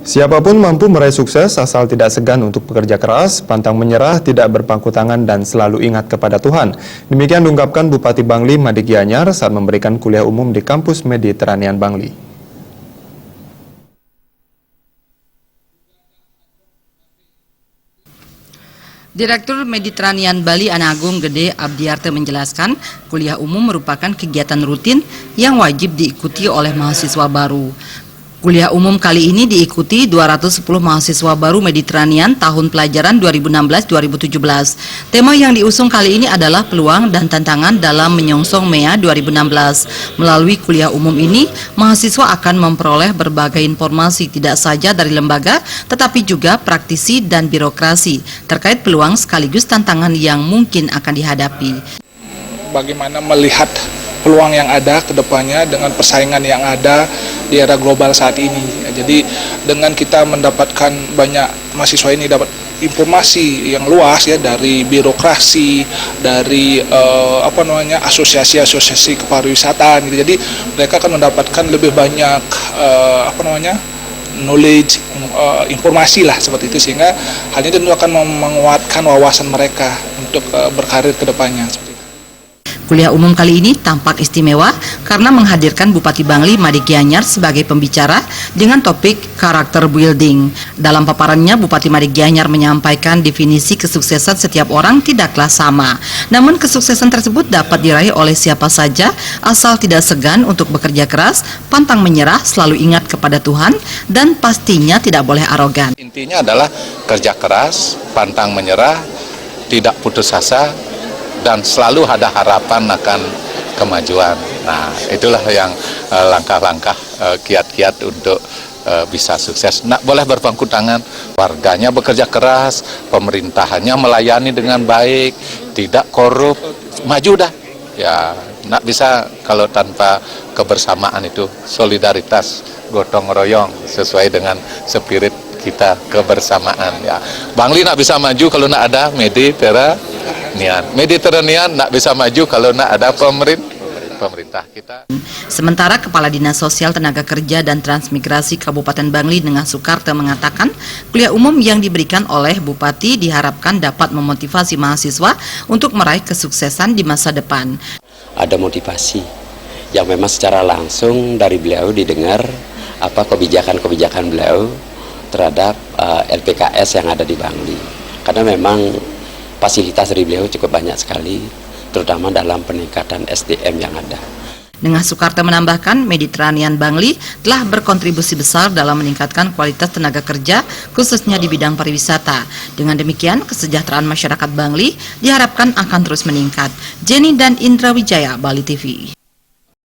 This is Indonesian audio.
Siapapun mampu meraih sukses asal tidak segan untuk bekerja keras, pantang menyerah, tidak berpangku tangan, dan selalu ingat kepada Tuhan. Demikian diungkapkan Bupati Bangli Madi Gianyar saat memberikan kuliah umum di kampus Mediterranean Bangli. Direktur Mediterranean Bali Anagung Gede Abdiarte menjelaskan, kuliah umum merupakan kegiatan rutin yang wajib diikuti oleh mahasiswa baru. Kuliah umum kali ini diikuti 210 mahasiswa baru Mediterranean tahun pelajaran 2016-2017. Tema yang diusung kali ini adalah peluang dan tantangan dalam menyongsong MEA 2016. Melalui kuliah umum ini, mahasiswa akan memperoleh berbagai informasi tidak saja dari lembaga, tetapi juga praktisi dan birokrasi terkait peluang sekaligus tantangan yang mungkin akan dihadapi. Bagaimana melihat peluang yang ada ke depannya dengan persaingan yang ada di era global saat ini. Jadi dengan kita mendapatkan banyak mahasiswa ini dapat informasi yang luas ya dari birokrasi, dari asosiasi-asosiasi kepariwisataan gitu. Jadi mereka akan mendapatkan lebih banyak knowledge, informasi lah seperti itu, sehingga hal ini tentu akan menguatkan wawasan mereka untuk berkarir ke depannya. Kuliah umum kali ini tampak istimewa karena menghadirkan Bupati Bangli Madi Gianyar sebagai pembicara dengan topik karakter building. Dalam paparannya, Bupati Madi Gianyar menyampaikan definisi kesuksesan setiap orang tidaklah sama. Namun kesuksesan tersebut dapat diraih oleh siapa saja asal tidak segan untuk bekerja keras, pantang menyerah, selalu ingat kepada Tuhan, dan pastinya tidak boleh arogan. Intinya adalah kerja keras, pantang menyerah, tidak putus asa, dan selalu ada harapan akan kemajuan. Nah, itulah yang langkah-langkah kiat-kiat untuk bisa sukses. Nak boleh berpangku tangan, warganya bekerja keras, pemerintahannya melayani dengan baik, tidak korup, maju dah. Ya, nak bisa kalau tanpa kebersamaan itu, solidaritas, gotong royong sesuai dengan spirit kita kebersamaan ya. Bangli nak bisa maju kalau nak ada Mediterranean nak bisa maju kalau nak ada pemerintah kita. Sementara Kepala Dinas Sosial Tenaga Kerja dan Transmigrasi Kabupaten Bangli Nengah Soekarto mengatakan, kuliah umum yang diberikan oleh Bupati diharapkan dapat memotivasi mahasiswa untuk meraih kesuksesan di masa depan. Ada motivasi yang memang secara langsung dari beliau didengar apa kebijakan-kebijakan beliau terhadap LPKS yang ada di Bangli. Karena memang fasilitas dari beliau cukup banyak sekali, terutama dalam peningkatan SDM yang ada. Nengah Soekarto menambahkan, Mediterranean Bangli telah berkontribusi besar dalam meningkatkan kualitas tenaga kerja, khususnya di bidang pariwisata. Dengan demikian, kesejahteraan masyarakat Bangli diharapkan akan terus meningkat. Jenny dan Indra Wijaya, Bali TV.